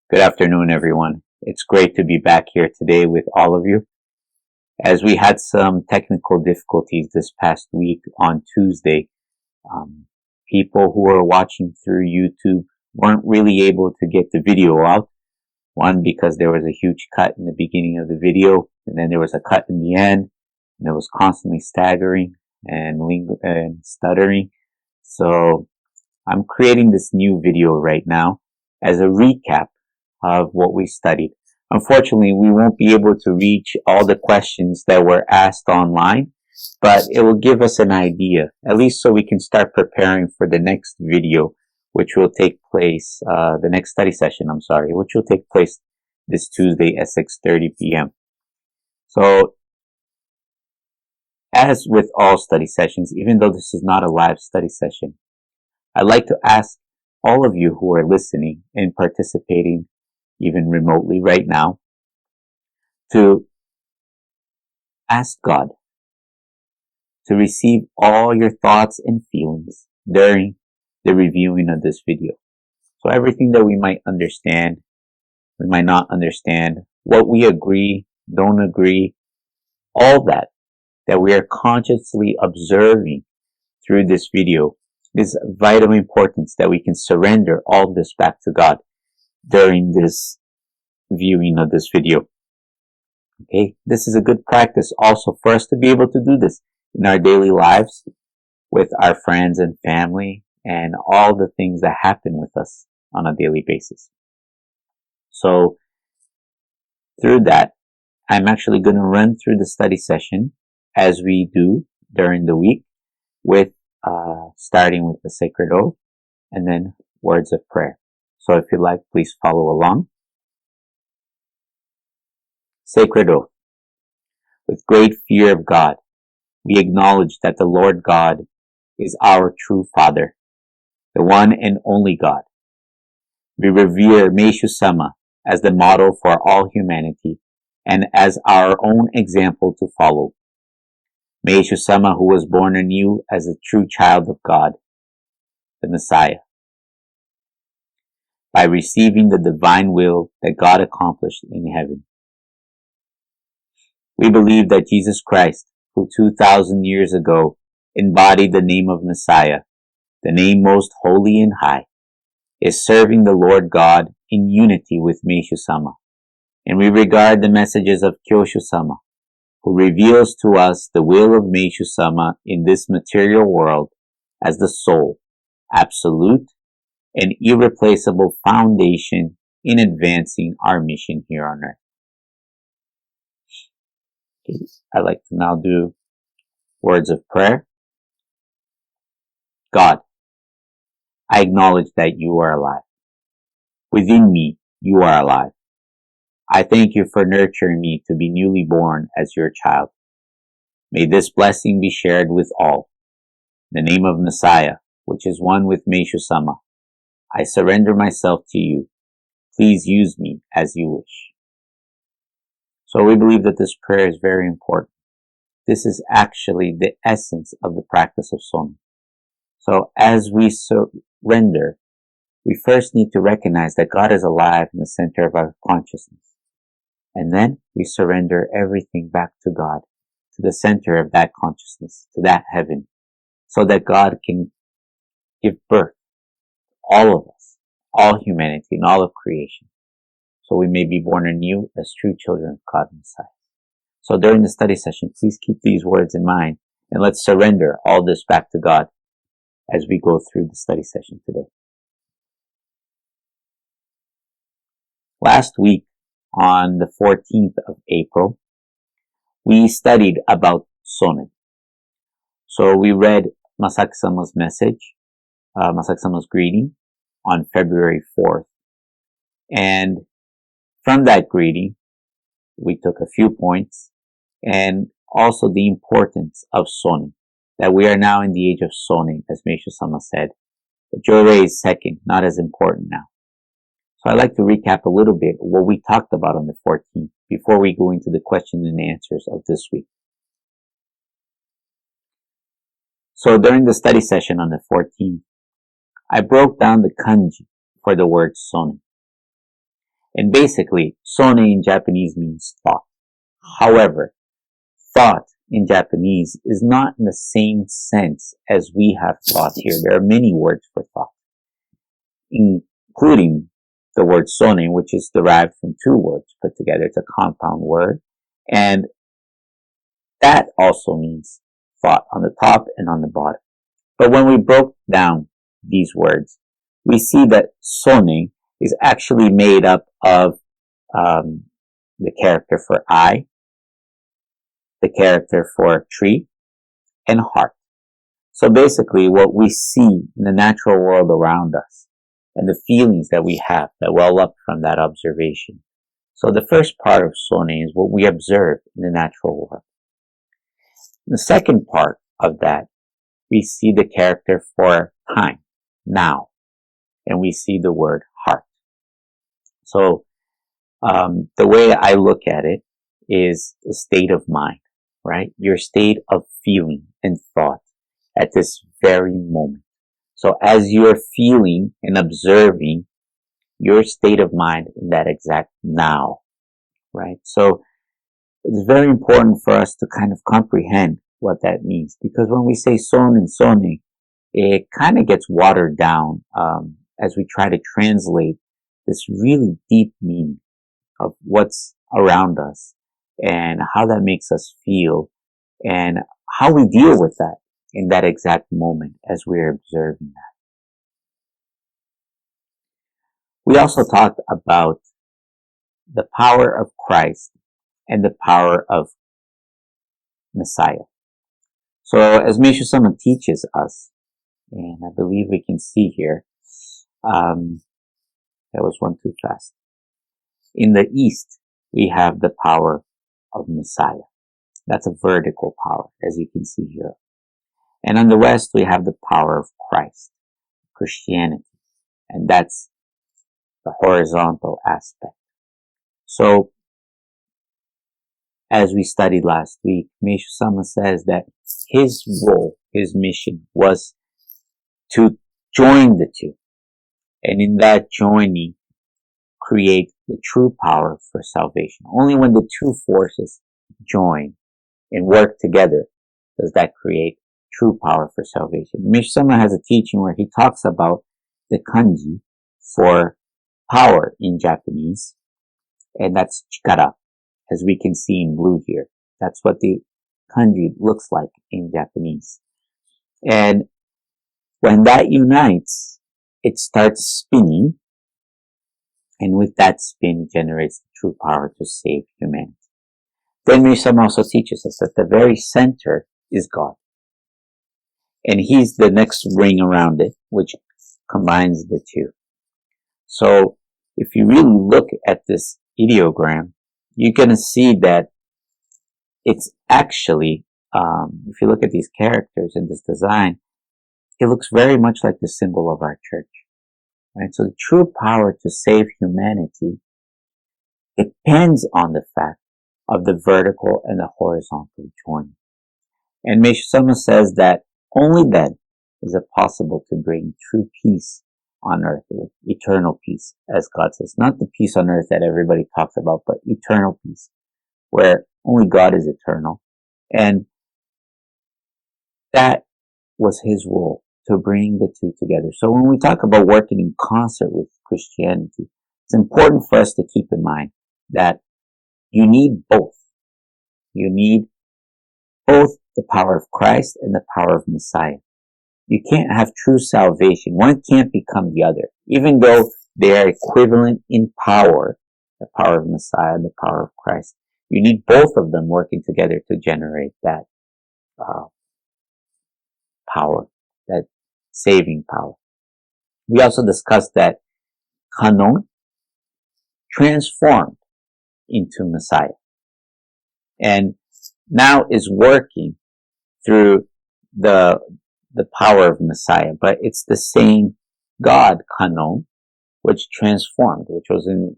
Good afternoon, everyone. It's great to be back here today with all of you. As we had some technical difficulties this past week on Tuesday, um, people who were watching through YouTube weren't really able to get the video out. One, because there was a huge cut in the beginning of the video, and then there was a cut in the end, and it was constantly staggering and stuttering. So I'm creating this new video right now as a recap of what we studied. Unfortunately, we won't be able to reach all the questions that were asked online, but it will give us an idea, at least so we can start preparing for the next video, which will take place, the next study session, which will take place this Tuesday at 6:30 p.m. So, as with all study sessions, even though this is not a live study session, I'd like to ask all of you who are listening and participating even remotely right now, to ask God to receive all your thoughts and feelings during the reviewing of this video. So everything that we might understand, we might not understand, what we agree, don't agree, all that we are consciously observing through this video is of vital importance that we can surrender all this back to God during this viewing of this video. Okay, this is a good practice also for us to be able to do this in our daily lives with our friends and family and all the things that happen with us on a daily basis. So through that, I'm actually going to run through the study session as we do during the week with starting with the sacred oath and then words of prayer. So if you'd like, please follow along. Sacred oath. With great fear of God, we acknowledge that the Lord God is our true Father, the one and only God. We revere Meishu Sama as the model for all humanity and as our own example to follow. Meishu Sama, who was born anew as a true child of God, the Messiah, by receiving the divine will that God accomplished in heaven. We believe that Jesus Christ, who 2,000 years ago embodied the name of Messiah, the name most holy and high, is serving the Lord God in unity with Meishu Sama. And we regard the messages of Kyoshu Sama, who reveals to us the will of Meishu Sama in this material world, as the sole, absolute, and irreplaceable foundation in advancing our mission here on earth. Okay, I'd like to now do words of prayer. God, I acknowledge that you are alive. Within me, you are alive. I thank you for nurturing me to be newly born as your child. May this blessing be shared with all. In the name of Messiah, which is one with Meishu Sama, I surrender myself to you. Please use me as you wish. So we believe that this prayer is very important. This is actually the essence of the practice of Sonin. So as we surrender, we first need to recognize that God is alive in the center of our consciousness. And then we surrender everything back to God, to the center of that consciousness, to that heaven, so that God can give birth to all of us, all humanity, and all of creation, so we may be born anew as true children of God Messiah. So during the study session, please keep these words in mind, and let's surrender all this back to God as we go through the study session today. Last week, on the 14th of April, we studied about Sonin. So we read Masaki-sama's message, Masaki-sama's greeting on February 4th. And from that greeting, we took a few points and also the importance of Sonin, that we are now in the age of Sonin, as Meishu Sama said. But Jorei is second, not as important now. So I'd like to recap a little bit what we talked about on the 14th before we go into the question and answers of this week. So during the study session on the 14th, I broke down the kanji for the word Sonin. And basically, sone in Japanese means thought. However, thought in Japanese is not in the same sense as we have thought here. There are many words for thought, including the word sone, which is derived from two words put together. It's a compound word. And that also means thought on the top and on the bottom. But when we broke down these words, we see that sone is actually made up of the character for eye, the character for tree, and heart. So basically what we see in the natural world around us and the feelings that we have that well up from that observation. So the first part of sone is what we observe in the natural world. The second part of that, we see the character for time, now, and we see the word heart. So the way I look at it is a state of mind, right? Your state of feeling and thought at this very moment. So as you're feeling and observing your state of mind in that exact now, right? So it's very important for us to kind of comprehend what that means, because when we say son and sone, it kind of gets watered down as we try to translate this really deep meaning of what's around us and how that makes us feel and how we deal with that in that exact moment as we're observing that. We also talked about the power of Christ and the power of Messiah. So as Meishu-sama teaches us, and I believe we can see here, that was one too fast. In the East, we have the power of Messiah. That's a vertical power, as you can see here. And on the West, we have the power of Christ, Christianity, and that's the horizontal aspect. So, as we studied last week, Meishu-sama says that his role, his mission was to join the two. And in that joining, create the true power for salvation. Only when the two forces join and work together does that create true power for salvation. Meishu-sama has a teaching where he talks about the kanji for power in Japanese, and that's chikara, as we can see in blue here. That's what the kanji looks like in Japanese. And when that unites, it starts spinning, and with that spin generates the true power to save humanity. Then Meishu-sama also teaches us that the very center is God. And he's the next ring around it, which combines the two. So if you really look at this ideogram, you're going to see that it's actually, if you look at these characters in this design, it looks very much like the symbol of our church. Right? So the true power to save humanity depends on the fact of the vertical and the horizontal joining. And Meishu-sama says that only then is it possible to bring true peace on earth, eternal peace, as God says. Not the peace on earth that everybody talks about, but eternal peace, where only God is eternal. And that was his role, to bring the two together. So when we talk about working in concert with Christianity, it's important for us to keep in mind that you need both. You need both the power of Christ and the power of Messiah. You can't have true salvation. One can't become the other, even though they are equivalent in power, the power of Messiah and the power of Christ. You need both of them working together to generate that power, that saving power. We also discussed that Kanon transformed into Messiah and now is working through the power of Messiah, but it's the same God, Kanon, which transformed, which was in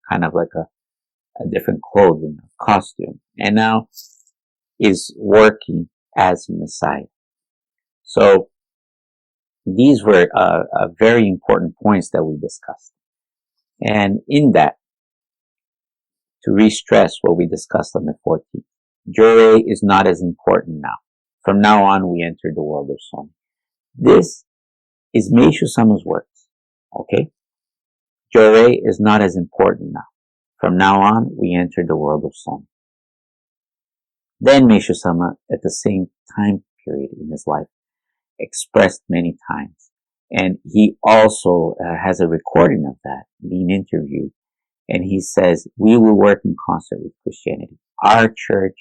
kind of like a different clothing, costume, and now is working as Messiah. So these were very important points that we discussed. And in that, to re-stress what we discussed on the 14th, Jure is not as important now. From now on, we enter the world of Song. This is Meishu Sama's words. Okay? Jure is not as important now. From now on, we enter the world of Song. Then Meishu Sama, at the same time period in his life, expressed many times. And he also has a recording of that being interviewed. And he says, we will work in concert with Christianity. Our church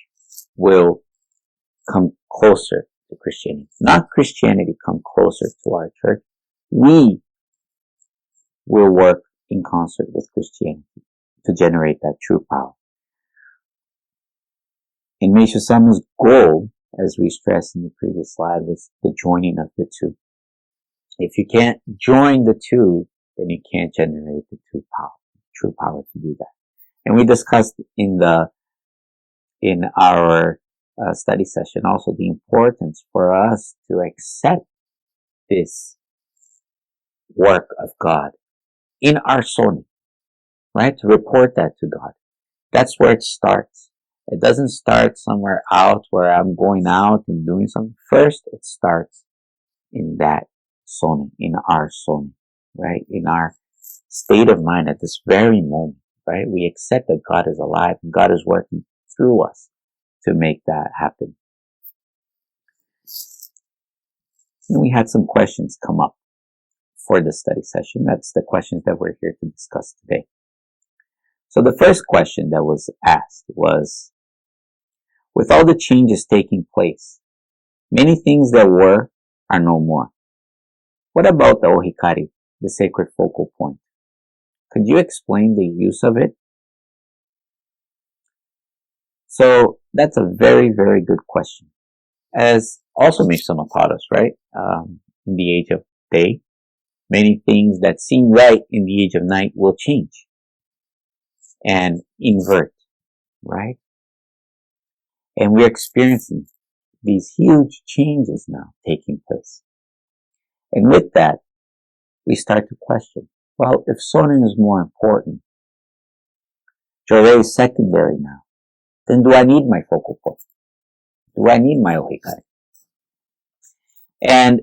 will come closer to Christianity. Not Christianity come closer to our church. We will work in concert with Christianity to generate that true power. And Meishu Sama's goal, as we stressed in the previous slide, was the joining of the two. If you can't join the two, then you can't generate the true power to do that. And we discussed in our study session also the importance for us to accept this work of God in our soul, right? To report that to God. That's where it starts. It doesn't start somewhere out where I'm going out and doing something. First, it starts in that soul, in our soul, right? In our state of mind at this very moment, right? We accept that God is alive and God is working through us to make that happen. And we had some questions come up for the study session. That's the questions that we're here to discuss today. So the first question that was asked was, with all the changes taking place, many things that were are no more. What about the ohikari, the sacred focal point? Could you explain the use of it? So that's a very, very good question. As also Mishama taught us, right? In the age of day, many things that seem right in the age of night will change and invert, right? And we're experiencing these huge changes now taking place. And with that, we start to question, well, if Sonin is more important, Jore is secondary now, then do I need my focal point? Do I need my ohikari? And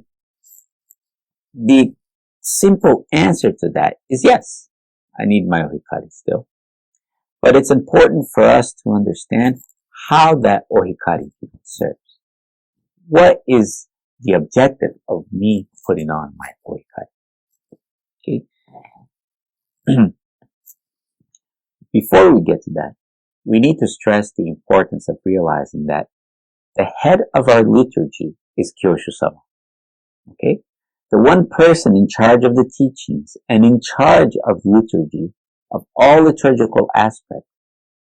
the simple answer to that is yes, I need my ohikari still. But it's important for us to understand how that ohikari serves. What is the objective of me putting on my ohikari? Okay. Before we get to that, we need to stress the importance of realizing that the head of our liturgy is Kyoshu-sama. Okay? The one person in charge of the teachings and in charge of liturgy, of all liturgical aspects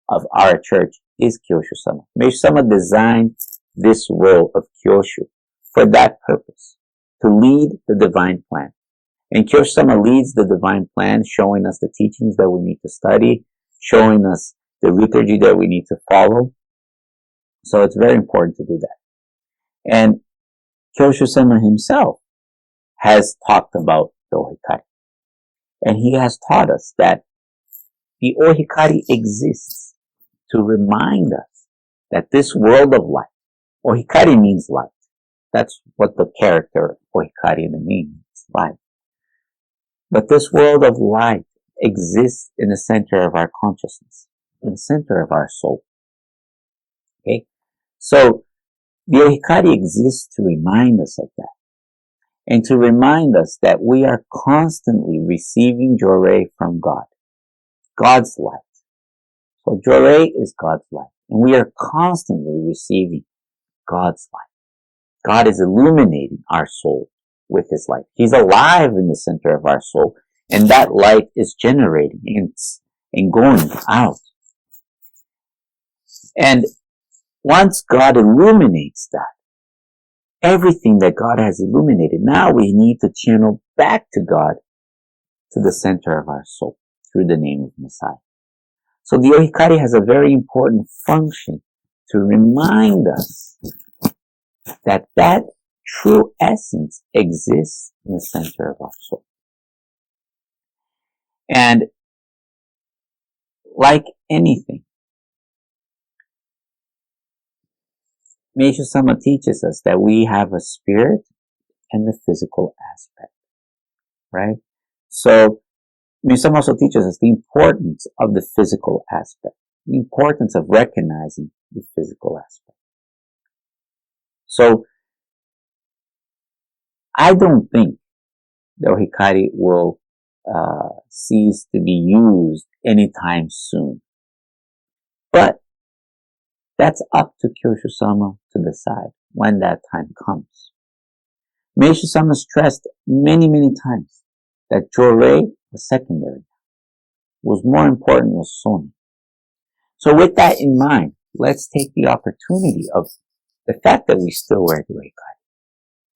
of our church, is Kyoshu-sama. Meishu-sama designed this role of Kyoshu for that purpose, to lead the divine plan. And Kyoshu-sama leads the divine plan, showing us the teachings that we need to study, showing us the liturgy that we need to follow. So it's very important to do that. And Kyoshu-sama himself has talked about the ohikari. And he has taught us that the ohikari exists to remind us that this world of light, ohikari means light. That's what the character ohikari in the name is, light. But this world of light exists in the center of our consciousness, in the center of our soul. Okay? So, the ohikari exists to remind us of that. And to remind us that we are constantly receiving Jore from God. God's light. So Jore is God's light. And we are constantly receiving God's light. God is illuminating our soul with His light. He's alive in the center of our soul. And that light is generating and going out. And once God illuminates that, everything that God has illuminated, now we need to channel back to God, to the center of our soul, through the name of Messiah. So the ohikari has a very important function to remind us that that true essence exists in the center of our soul. And like anything, Meishu Sama teaches us that we have a spirit and the physical aspect, right? So, Meishu Sama also teaches us the importance of the physical aspect, the importance of recognizing the physical aspect. So, I don't think the Ohikari will cease to be used anytime soon. But that's up to Kyosho-sama to decide when that time comes. Meishu-sama stressed many, many times that Jorei was secondary. What was more important was Soni. So with that in mind, let's take the opportunity of the fact that we still wear the Ohikari.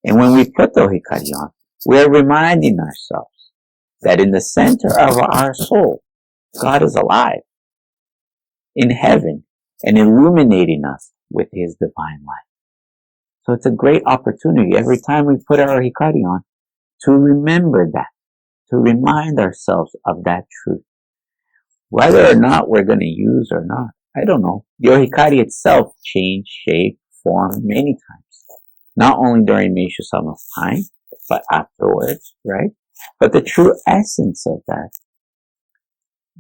And when we put the Ohikari on, we're reminding ourselves that in the center of our soul, God is alive in heaven and illuminating us with His divine light. So it's a great opportunity every time we put our Ohikari on to remember that, to remind ourselves of that truth. Whether or not we're going to use or not, I don't know. The Ohikari itself changed shape, form many times. Not only during Meishu Sama's time, but afterwards, right? But the true essence of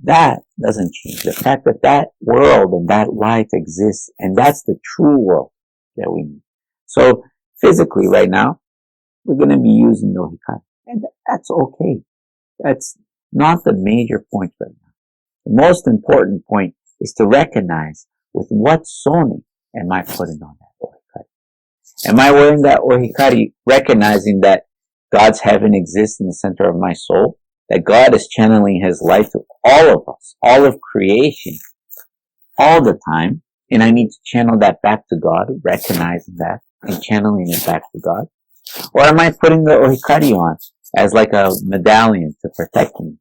that doesn't change. The fact that that world and that light exists, and that's the true world that we need. So physically right now, we're going to be using the Ohikari. And that's okay. That's not the major point right now. The most important point is to recognize with what Soni am I putting on that Ohikari. Am I wearing that Ohikari recognizing that God's heaven exists in the center of my soul? That God is channeling His light to all of us, all of creation, all the time. And I need to channel that back to God, recognizing that and channeling it back to God. Or am I putting the Ohikari on as like a medallion to protect me,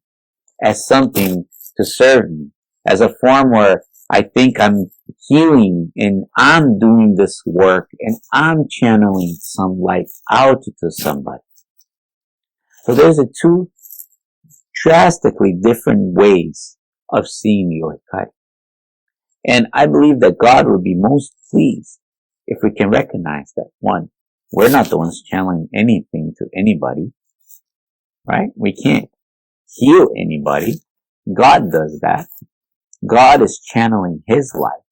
as something to serve me, as a form where I think I'm healing and I'm doing this work and I'm channeling some light out to somebody. So there's two drastically different ways of seeing the Ohikari. And I believe that God would be most pleased if we can recognize that, one, we're not the ones channeling anything to anybody, right? We can't heal anybody. God does that. God is channeling His light.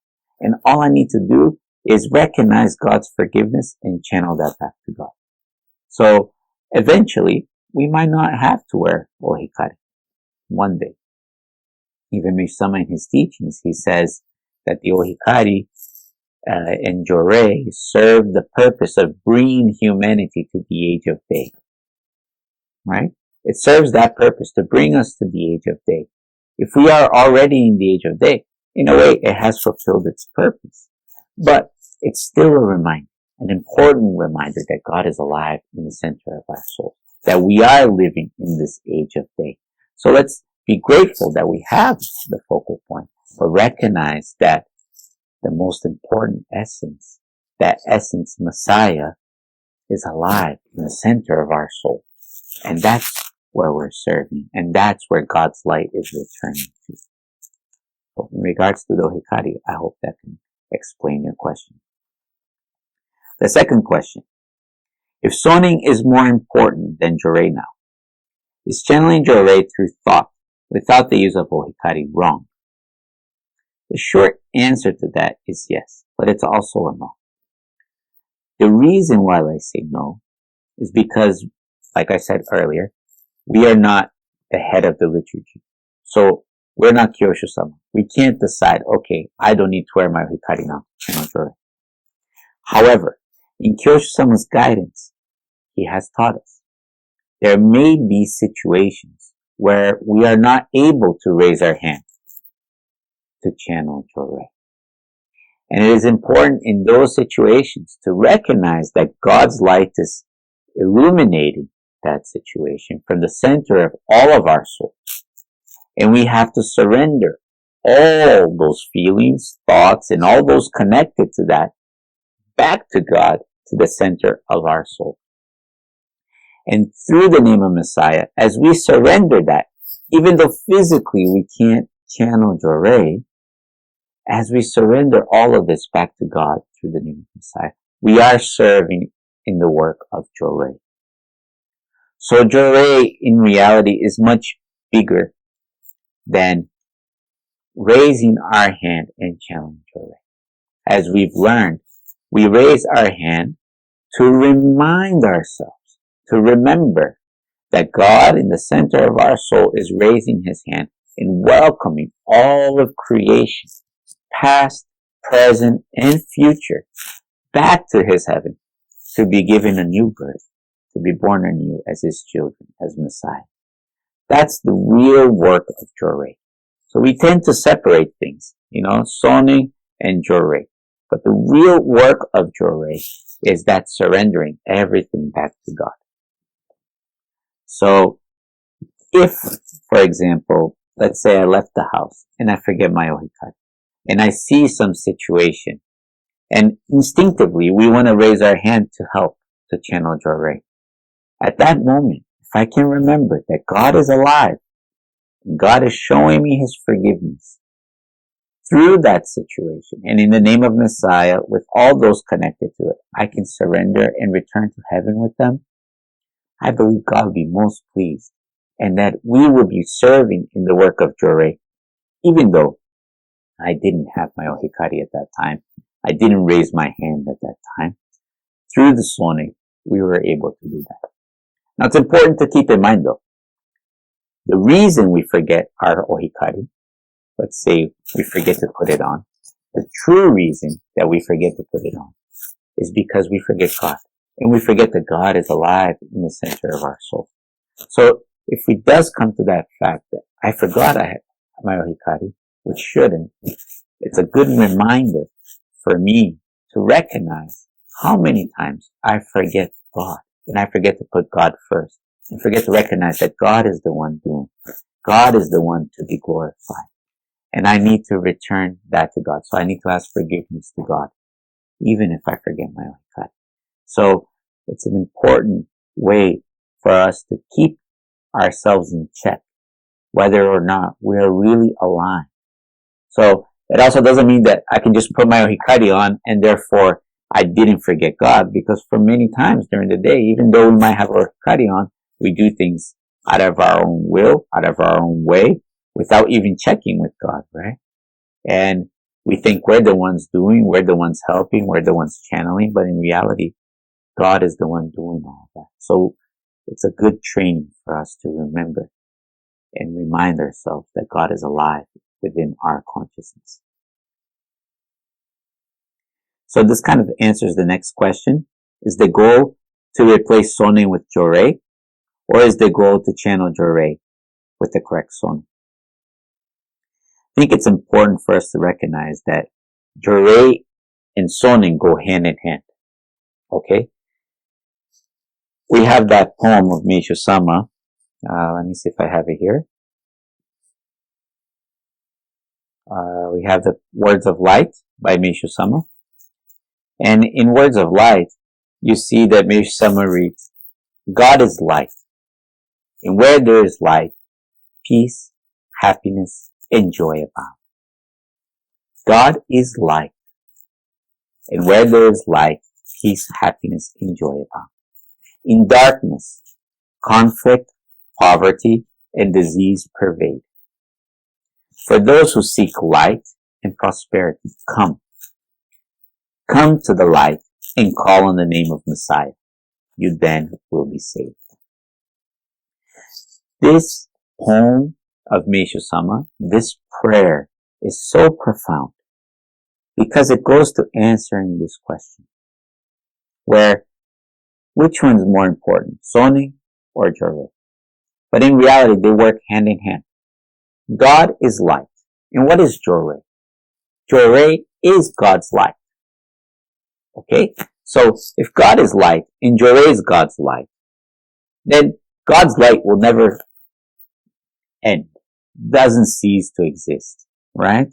And all I need to do is recognize God's forgiveness and channel that back to God. So eventually, we might not have to wear Ohikari one day. Even Meishu-sama in his teachings, he says that the Ohikari and Jorei serve the purpose of bringing humanity to the age of day. Right? It serves that purpose to bring us to the age of day. If we are already in the age of day, in a way, it has fulfilled its purpose. But it's still a reminder, an important reminder that God is alive in the center of our soul, that we are living in this age of day. So let's be grateful that we have the focal point, but recognize that the most important essence, that essence Messiah, is alive in the center of our soul. And that's where we're serving, and that's where God's light is returning to. So in regards to the Ohikari, I hope that can explain your question. The second question, if Soning is more important than Jorei now, is channeling Jorei through thought without the use of Ohikari wrong? The short answer to that is yes, but it's also a no. The reason why I say no is because, like I said earlier, we are not the head of the liturgy. So we're not Kyosho-sama. We can't decide, okay, I don't need to wear my Ohikari now, channel Jorei. However, in Kyosho-sama's guidance, he has taught us there may be situations where we are not able to raise our hand to channel Jorei. And it is important in those situations to recognize that God's light is illuminating that situation from the center of all of our souls. And we have to surrender all those feelings, thoughts, and all those connected to that back to God, to the center of our soul. And through the name of Messiah, as we surrender that, even though physically we can't channel Jorei, as we surrender all of this back to God through the name of Messiah, we are serving in the work of Jorei. So Jorei in reality is much bigger than raising our hand and channeling Jorei. As we've learned, we raise our hand to remind ourselves, to remember that God in the center of our soul is raising his hand and welcoming all of creation, past, present, and future, back to his heaven to be given a new birth, to be born anew as his children, as Messiah. That's the real work of Jorei. So we tend to separate things, Sone and Jorei. But the real work of Jorei is that surrendering everything back to God. So if, for example, let's say I left the house and I forget my ohikari, and I see some situation, and instinctively we want to raise our hand to help, to channel Jorei. At that moment, if I can remember that God is alive, and God is showing me his forgiveness through that situation, and in the name of Messiah, with all those connected to it, I can surrender and return to heaven with them, I believe God will be most pleased, and that we will be serving in the work of Jorei, even though I didn't have my ohikari at that time. I didn't raise my hand at that time. Through the Sone, we were able to do that. Now, it's important to keep in mind, though, the reason we forget our ohikari, let's say we forget to put it on, the true reason that we forget to put it on is because we forget God. And we forget that God is alive in the center of our soul. So if it does come to that fact that I forgot I had my ohikari, which shouldn't, it's a good reminder for me to recognize how many times I forget God. And I forget to put God first. And forget to recognize that God is the one doing. God is the one to be glorified. And I need to return that to God. So I need to ask forgiveness to God, even if I forget my ohikari. So it's an important way for us to keep ourselves in check, whether or not we're really aligned. So it also doesn't mean that I can just put my ohikari on and therefore I didn't forget God, because for many times during the day, even though we might have our ohikari on, we do things out of our own will, out of our own way, without even checking with God, right? And we think we're the ones doing, we're the ones helping, we're the ones channeling, but in reality, God is the one doing all of that. So it's a good training for us to remember and remind ourselves that God is alive within our consciousness. So this kind of answers the next question. Is the goal to replace Sone with Jorei, or is the goal to channel Jorei with the correct Sone? I think it's important for us to recognize that Jorei and Sone go hand in hand. Okay? We have that poem of Meishu Sama. Let me see if I have it here. We have the Words of Light by Meishu Sama. And in Words of Light, you see that Meishu Sama reads, God is light. And where there is light, peace, happiness, and joy abound. God is light. And where there is light, peace, happiness, and joy abound. In darkness, conflict, poverty, and disease pervade. For those who seek light and prosperity, come. Come to the light and call on the name of Messiah. You then will be saved. This poem of Meishu Sama, this prayer is so profound because it goes to answering this question. Where, which one's more important, Sone or Jorei? But in reality, they work hand in hand. God is light. And what is Jorei? Jorei is God's light. Okay? So, if God is light and Jorei is God's light, then God's light will never end. Doesn't cease to exist. Right?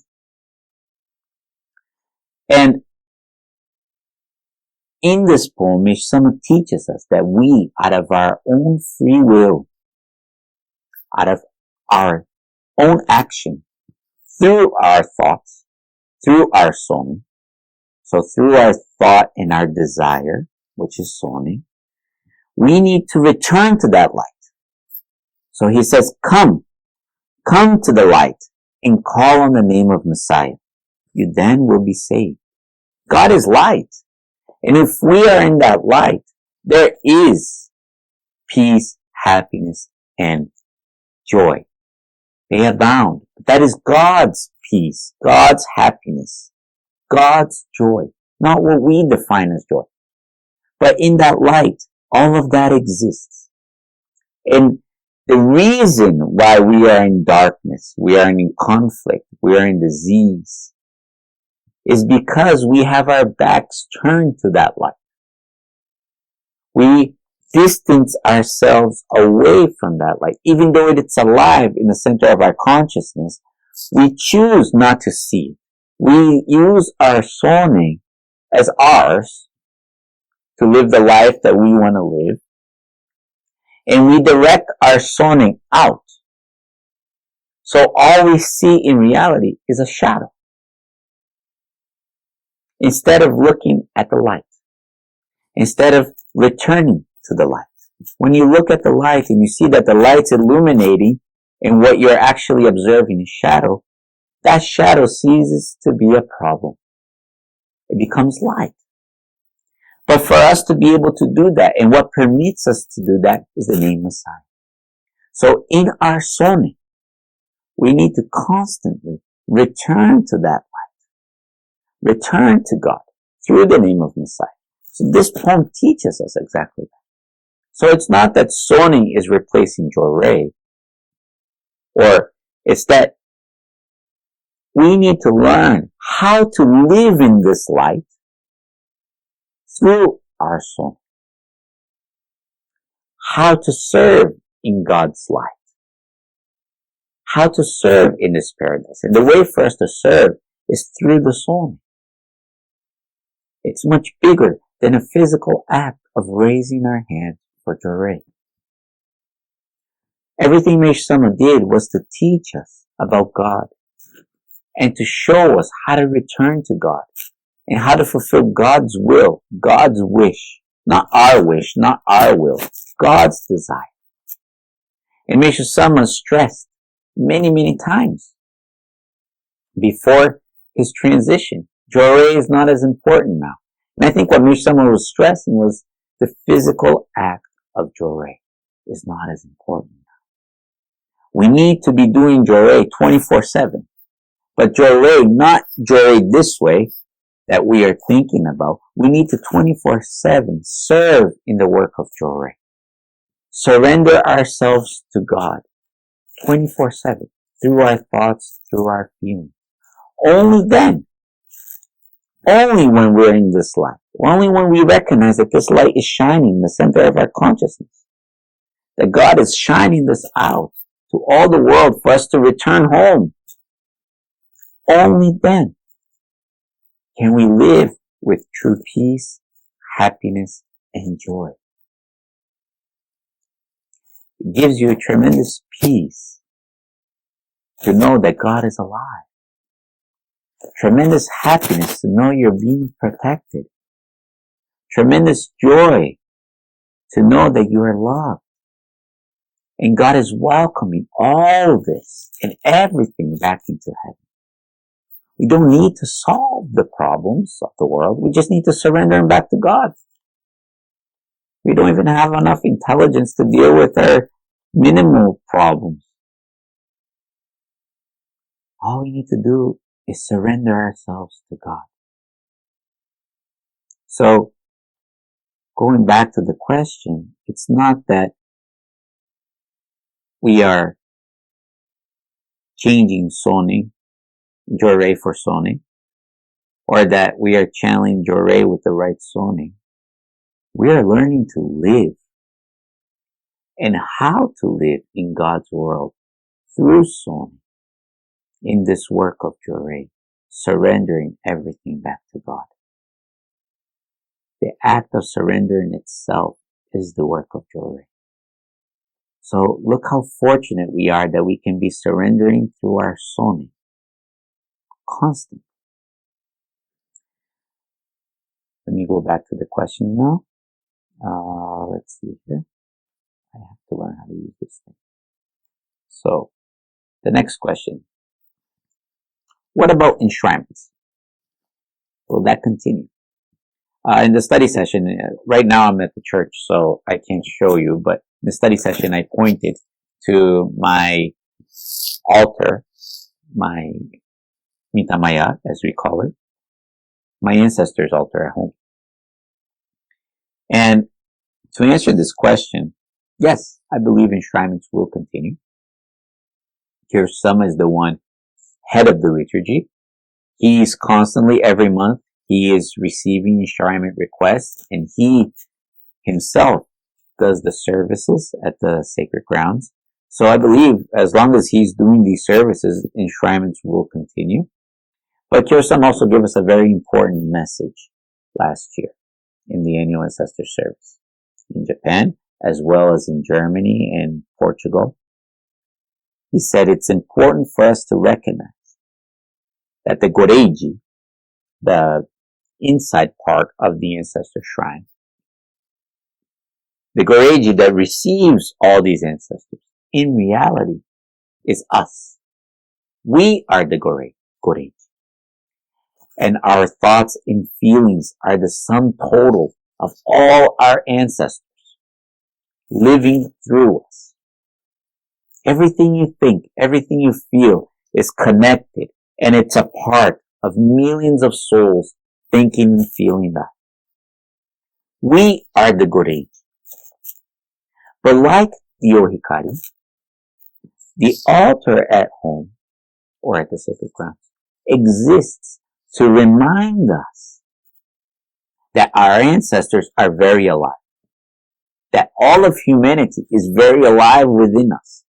And in this poem, Meishu Sama teaches us that we, out of our own free will, out of our own action, through our thoughts, through our soning. So through our thought and our desire, which is soning, we need to return to that light. So he says, come to the light and call on the name of Messiah. You then will be saved. God is light. And if we are in that light, there is peace, happiness, and joy. They abound. That is God's peace, God's happiness, God's joy. Not what we define as joy. But in that light, all of that exists. And the reason why we are in darkness, we are in conflict, we are in disease, is because we have our backs turned to that light. We distance ourselves away from that light. Even though it's alive in the center of our consciousness, we choose not to see it. We use our soning as ours to live the life that we want to live. And we direct our soning out. So all we see in reality is a shadow. Instead of looking at the light. Instead of returning to the light. When you look at the light and you see that the light's illuminating and what you're actually observing is shadow, that shadow ceases to be a problem. It becomes light. But for us to be able to do that, and what permits us to do that, is the name Messiah. So in our soning, we need to constantly return to that light. Return to God through the name of Messiah. So this poem teaches us exactly that. So it's not that soning is replacing Jorei, or it's that we need to learn how to live in this light through our soul. How to serve in God's light. How to serve in this paradise. And the way for us to serve is through the soul. It's much bigger than a physical act of raising our hands for Jorei. Everything Mesh Sama did was to teach us about God and to show us how to return to God and how to fulfill God's will, God's wish, not our wish, not our will, God's desire. And Mesh Sama stressed many, many times before his transition, Jorei is not as important now. And I think what Mesh Sama was stressing was the physical act of Jorei is not as important now. We need to be doing Jorei 24/7. But Jorei, not Jorei this way that we are thinking about. We need to 24/7 serve in the work of Jorei. Surrender ourselves to God 24/7 through our thoughts, through our feelings. Only then, only when we're in this light, only when we recognize that this light is shining in the center of our consciousness, that God is shining this out to all the world for us to return home. Only then can we live with true peace, happiness, and joy. It gives you a tremendous peace to know that God is alive. Tremendous happiness to know you're being protected. Tremendous joy to know that you are loved. And God is welcoming all this and everything back into heaven. We don't need to solve the problems of the world. We just need to surrender them back to God. We don't even have enough intelligence to deal with our minimal problems. All we need to do is surrender ourselves to God. So, going back to the question, it's not that we are changing Soning, Jorei for Soning, or that we are channeling Jorei with the right Soning. We are learning to live and how to live in God's world through Soning in this work of Jorei, surrendering everything back to God. The act of surrendering itself is the work of Jorei. So look how fortunate we are that we can be surrendering through our Soning constant. Let me go back to the question now. Let's see here. I have to learn how to use this thing. So, the next question. What about enshrinements? Will that continue? In the study session, right now I'm at the church, so I can't show you, but in the study session I pointed to my altar, my mitamaya, as we call it, my ancestors' altar at home. And to answer this question, yes, I believe enshrinements will continue. Kirsama is the one head of the liturgy. He's constantly, every month, he is receiving enshrinement requests, and he himself does the services at the sacred grounds. So I believe as long as he's doing these services, enshrinements will continue. But Kirsama also gave us a very important message last year in the annual ancestor service in Japan, as well as in Germany and Portugal. He said it's important for us to recognize that the goreiji, the inside part of the ancestor shrine, the goreiji that receives all these ancestors, in reality is us. We are the goreiji. And our thoughts and feelings are the sum total of all our ancestors living through us. Everything you think, everything you feel is connected, and it's a part of millions of souls thinking and feeling that. We are the goreiji. But like the ohikari, the altar at home or at the sacred grounds exists to remind us that our ancestors are very alive, that all of humanity is very alive within us,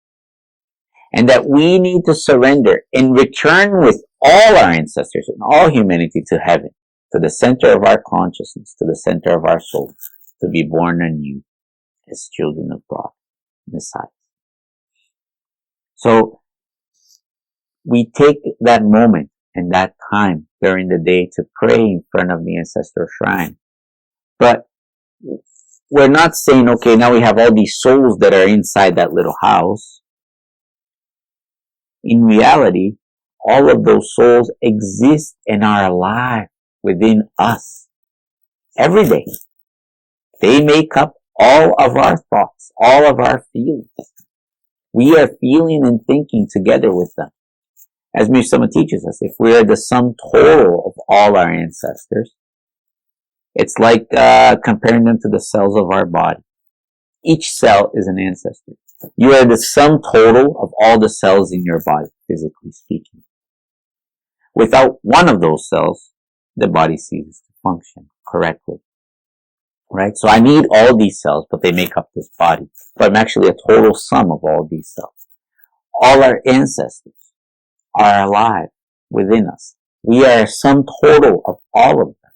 and that we need to surrender and return with all our ancestors and all humanity to heaven, to the center of our consciousness, to the center of our soul, to be born anew as children of God, Messiah. So we take that moment and that time during the day to pray in front of the ancestor shrine. But we're not saying, okay, now we have all these souls that are inside that little house. In reality, all of those souls exist and are alive within us every day. They make up all of our thoughts, all of our feelings. We are feeling and thinking together with them. As Mishama teaches us, if we are the sum total of all our ancestors, it's like comparing them to the cells of our body. Each cell is an ancestor. You are the sum total of all the cells in your body, physically speaking. Without one of those cells, the body ceases to function correctly. Right? So I need all these cells, but they make up this body. But I'm actually a total sum of all these cells. All our ancestors are alive within us. We are a sum total of all of them.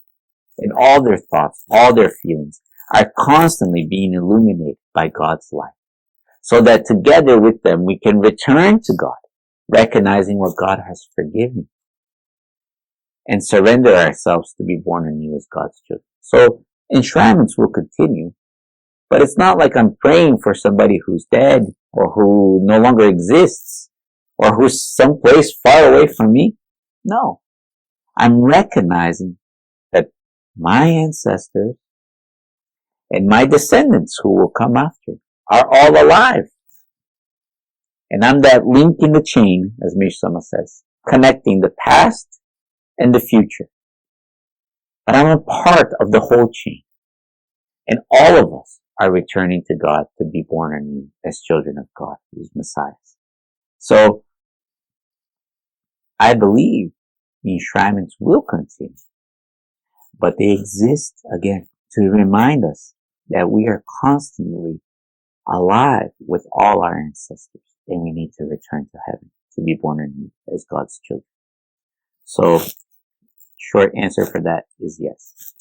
And all their thoughts, all their feelings are constantly being illuminated by God's light. So that together with them we can return to God, recognizing what God has forgiven, and surrender ourselves to be born anew as God's children. So enshrinements will continue, but it's not like I'm praying for somebody who's dead or who no longer exists or who's someplace far away from me. No. I'm recognizing that my ancestors and my descendants who will come after are all alive. And I'm that link in the chain, as Mishama says, connecting the past and the future. But I'm a part of the whole chain. And all of us are returning to God to be born anew as children of God, as Messiahs. So, I believe the enshrinements will continue. But they exist, again, to remind us that we are constantly alive with all our ancestors. And we need to return to heaven to be born anew as God's children. So, short answer for that is yes.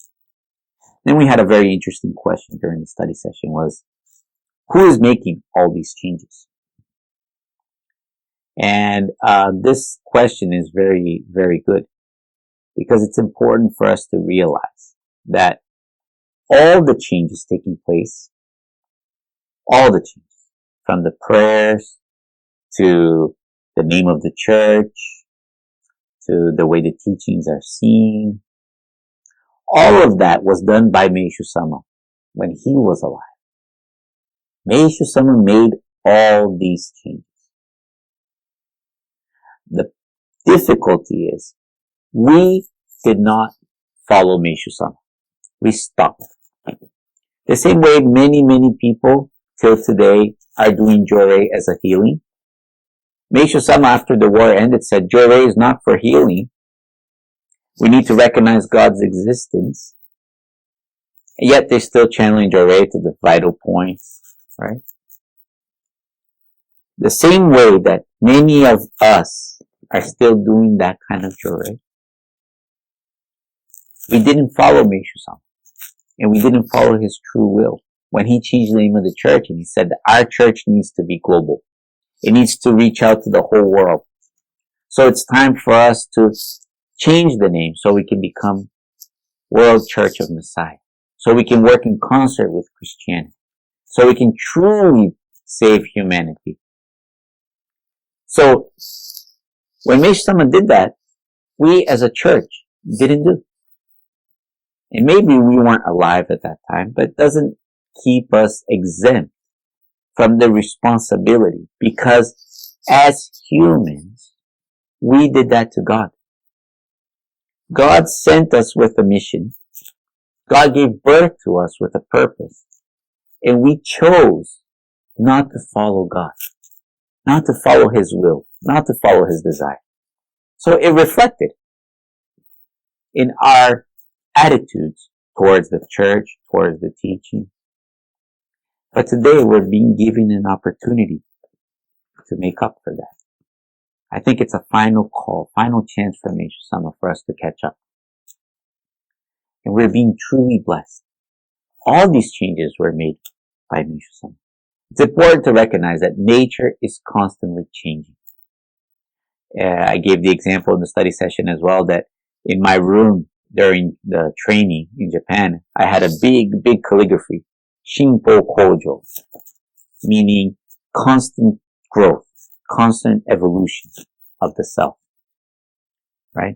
Then we had a very interesting question during the study session was, who is making all these changes? And this question is very, very good because it's important for us to realize that all the changes taking place, all the changes, from the prayers to the name of the church, to the way the teachings are seen, all of that was done by Meishu Sama when he was alive. Meishu Sama made all these changes. The difficulty is we did not follow Meishu Sama. We stopped. The same way many, many people till today are doing Jore as a healing. Meishu Sama, after the war ended, said Jore is not for healing. We need to recognize God's existence. And yet they're still channeling Jore to the vital points, right? The same way that many of us are still doing that kind of Jore. We didn't follow Meishu Sama, and we didn't follow his true will when he changed the name of the church and he said that our church needs to be global. It needs to reach out to the whole world. So it's time for us to change the name so we can become World Church of Messiah. So we can work in concert with Christianity. So we can truly save humanity. So when Meishu Sama did that, we as a church didn't do. And maybe we weren't alive at that time, but it doesn't keep us exempt from the responsibility, because as humans, we did that to God. God sent us with a mission. God gave birth to us with a purpose. And we chose not to follow God, not to follow his will, not to follow his desire. So it reflected in our attitudes towards the church, towards the teaching. But today we're being given an opportunity to make up for that. I think it's a final call, final chance for Meishu Sama for us to catch up. And we're being truly blessed. All these changes were made by Meishu Sama. It's important to recognize that nature is constantly changing. I gave the example in the study session as well that in my room during the training in Japan, I had a big calligraphy, Shinpo Kojo, meaning constant growth, constant evolution of the self, right?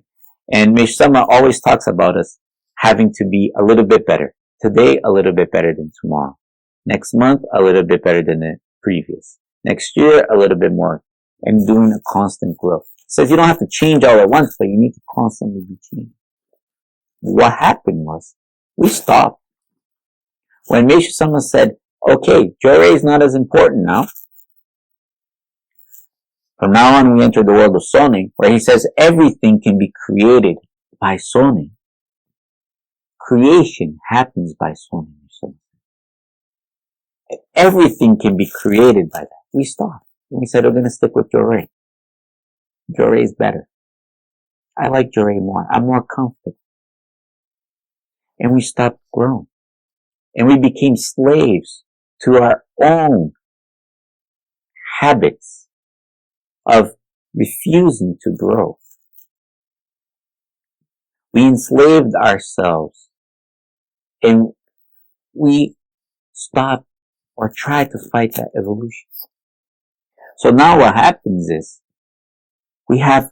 And Meishu Sama always talks about us having to be a little bit better. Today, a little bit better than tomorrow. Next month, a little bit better than the previous. Next year, a little bit more. And doing a constant growth. So you don't have to change all at once, but you need to constantly be changing. What happened was, we stopped. When Meishu Sama said, okay, Jore is not as important now. From now on, we enter the world of Sonin, where he says everything can be created by Sonin. Creation happens by Sonin. Everything can be created by that. We stopped. And we said, we're going to stick with Jore. Jore is better. I like Jore more. I'm more comfortable. And we stopped growing. And we became slaves to our own habits of refusing to grow. We enslaved ourselves and we stopped or tried to fight that evolution. So now what happens is we have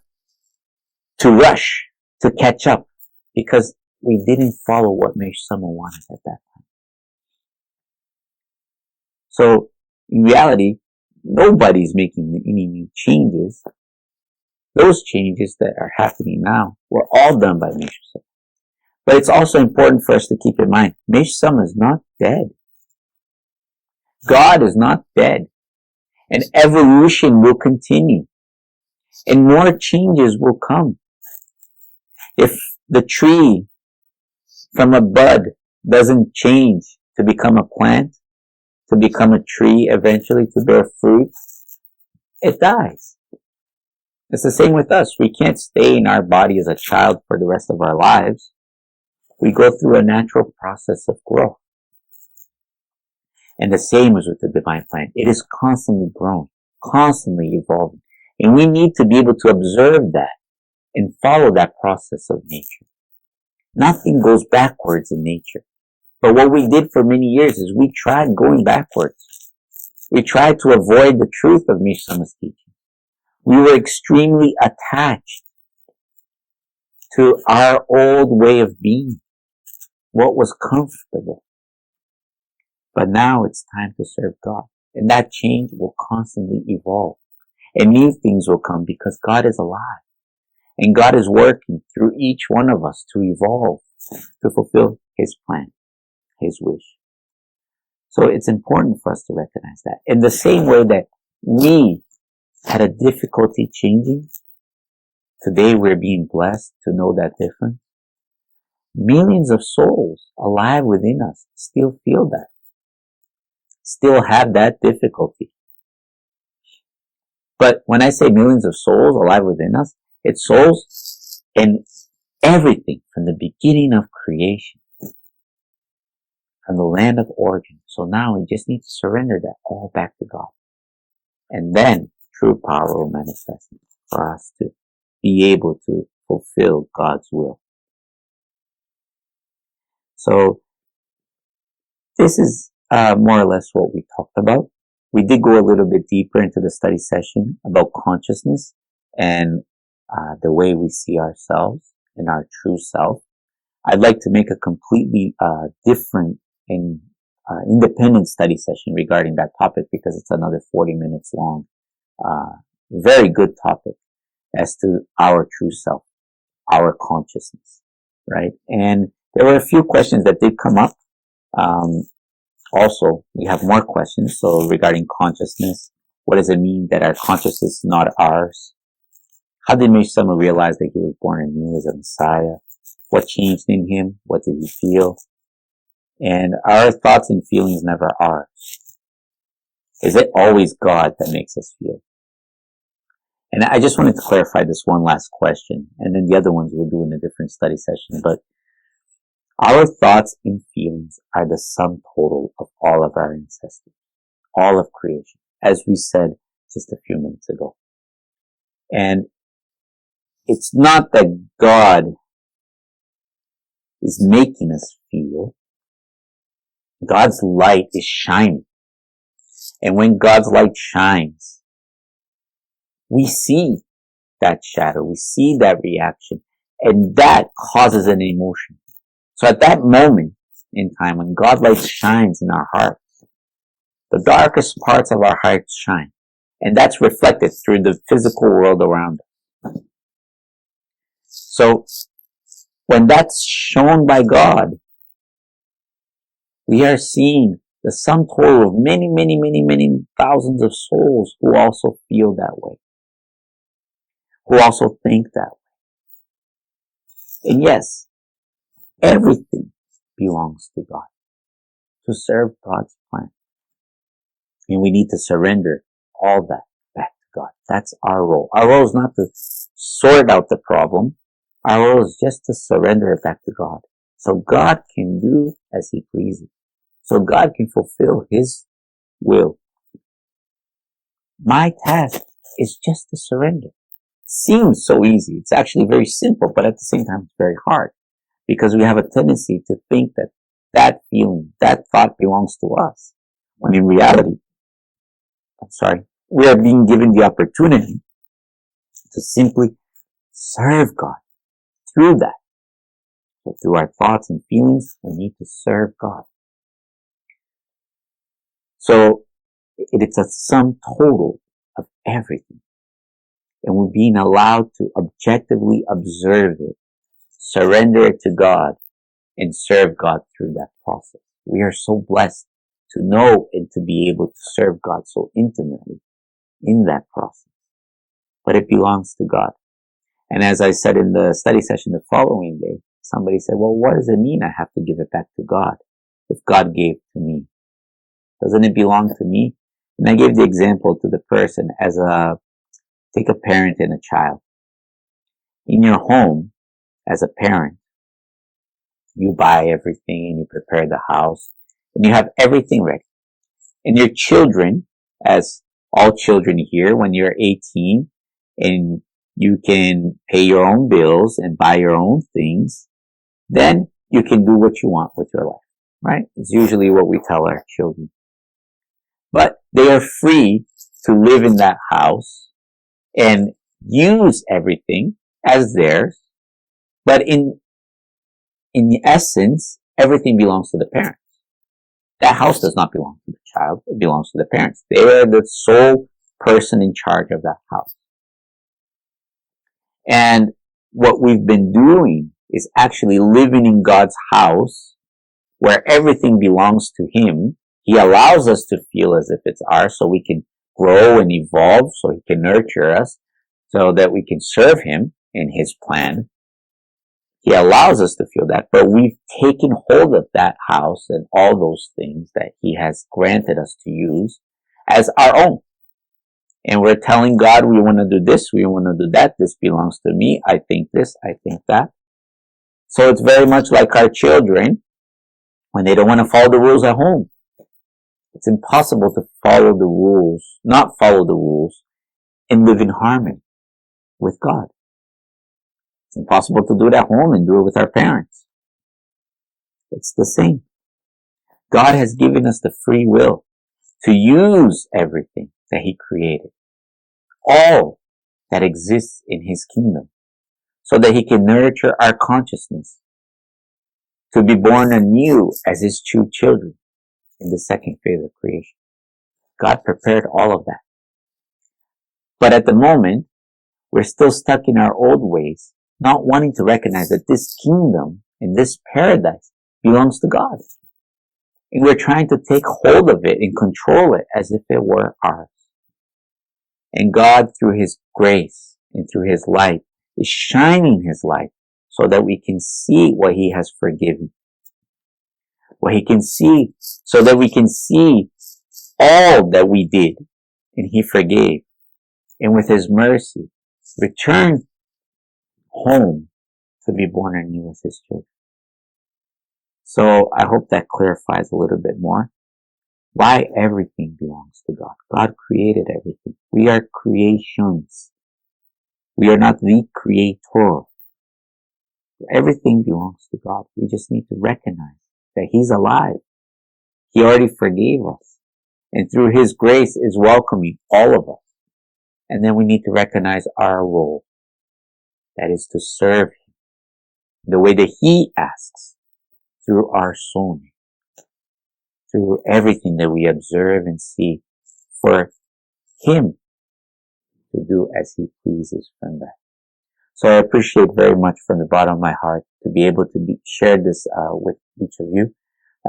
to rush to catch up because we didn't follow what Meishu Sama wanted at that time. So in reality, nobody's making any new changes. Those changes that are happening now were all done by Meishu Sama. But it's also important for us to keep in mind, Meishu Sama is not dead. God is not dead. And evolution will continue. And more changes will come. If the tree from a bud doesn't change to become a plant, to become a tree eventually, to bear fruit, it dies. It's the same with us. We can't stay in our body as a child for the rest of our lives. We go through a natural process of growth. And the same is with the divine plan. It is constantly growing, constantly evolving. And we need to be able to observe that and follow that process of nature. Nothing goes backwards in nature. But what we did for many years is we tried going backwards. We tried to avoid the truth of Mishama's teaching. We were extremely attached to our old way of being, what was comfortable. But now it's time to serve God. And that change will constantly evolve. And new things will come because God is alive. And God is working through each one of us to evolve, to fulfill His plan, His wish. So it's important for us to recognize that. In the same way that we had a difficulty changing, today we're being blessed to know that difference. Millions of souls alive within us still feel that, still have that difficulty. But when I say millions of souls alive within us, it's souls in everything from the beginning of creation, from the land of origin. So now we just need to surrender that all back to God. And then true power will manifest for us to be able to fulfill God's will. So this is more or less what we talked about. We did go a little bit deeper into the study session about consciousness and the way we see ourselves and our true self. I'd like to make a completely different and independent study session regarding that topic because it's another 40 minutes long. Very good topic as to our true self, our consciousness, right? And there were a few questions that did come up. Also, we have more questions. So regarding consciousness, what does it mean that our consciousness is not ours? How did Mishama realize that he was born anew as a Messiah? What changed in him? What did he feel? And our thoughts and feelings never ours. Is it always God that makes us feel? And I just wanted to clarify this one last question, and then the other ones we'll do in a different study session. But our thoughts and feelings are the sum total of all of our ancestors, all of creation, as we said just a few minutes ago. And it's not that God is making us feel. God's light is shining. And when God's light shines, we see that shadow, we see that reaction, and that causes an emotion. So at that moment in time, when God's light shines in our hearts, the darkest parts of our hearts shine. And that's reflected through the physical world around us. So when that's shown by God, we are seeing the sum total of many, many, many, many thousands of souls who also feel that way, who also think that way. And yes, everything belongs to God, to serve God's plan. And we need to surrender all that back to God. That's our role. Our role is not to sort out the problem. Our role is just to surrender it back to God. So God can do as He pleases. So God can fulfill His will. My task is just to surrender. Seems so easy. It's actually very simple, but at the same time, it's very hard. Because we have a tendency to think that that feeling, that thought belongs to us. When in reality, we are being given the opportunity to simply serve God through that. So through our thoughts and feelings, we need to serve God. So it's a sum total of everything. And we're being allowed to objectively observe it, surrender it to God, and serve God through that process. We are so blessed to know and to be able to serve God so intimately in that process. But it belongs to God. And as I said in the study session the following day, somebody said, well, what does it mean I have to give it back to God if God gave to me? Doesn't it belong to me? And I gave the example to the person as take a parent and a child. In your home, as a parent, you buy everything and you prepare the house and you have everything ready. And your children, as all children here, when you're 18, and you can pay your own bills and buy your own things, then you can do what you want with your life, right? It's usually what we tell our children. But they are free to live in that house and use everything as theirs. But in essence, everything belongs to the parents. That house does not belong to the child. It belongs to the parents. They are the sole person in charge of that house. And what we've been doing is actually living in God's house where everything belongs to Him. He allows us to feel as if it's ours so we can grow and evolve, so He can nurture us, so that we can serve Him in His plan. He allows us to feel that, but we've taken hold of that house and all those things that He has granted us to use as our own. And we're telling God, we want to do this, we want to do that, this belongs to me, I think this, I think that. So it's very much like our children when they don't want to follow the rules at home. It's impossible to follow the rules, not follow the rules, and live in harmony with God. It's impossible to do it at home and do it with our parents. It's the same. God has given us the free will to use everything that He created, all that exists in His kingdom, so that He can nurture our consciousness to be born anew as His true children in the second phase of creation. God prepared all of that. But at the moment, we're still stuck in our old ways, not wanting to recognize that this kingdom and this paradise belongs to God. And we're trying to take hold of it and control it as if it were ours. And God, through His grace and through His light, is shining His light so that we can see what He has forgiven. What He can see, so that we can see all that we did and He forgave. And with His mercy, return home to be born anew as His children. So I hope that clarifies a little bit more why everything belongs to God. God created everything. We are creations. We are not the creator. Everything belongs to God. We just need to recognize that He's alive. He already forgave us. And through His grace is welcoming all of us. And then we need to recognize our role. That is to serve Him the way that He asks, through our soul, through everything that we observe and see, for Him to do as He pleases from that. So I appreciate very much from the bottom of my heart to be able to share this with each of you.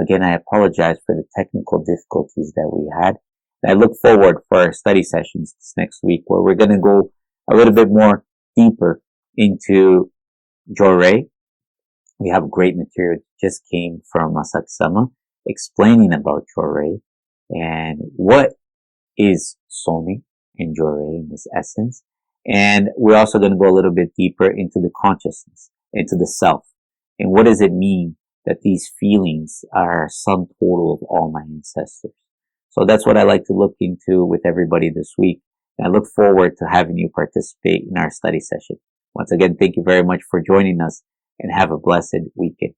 Again, I apologize for the technical difficulties that we had. And I look forward for our study sessions this next week, where we're going to go a little bit more deeper into Jorei. We have great material that just came from Masaki-sama explaining about Jorei and what is Somi and Jorei in this essence. And we're also going to go a little bit deeper into the consciousness, into the self. And what does it mean that these feelings are sum total of all my ancestors? So that's what I like to look into with everybody this week. And I look forward to having you participate in our study session. Once again, thank you very much for joining us, and have a blessed weekend.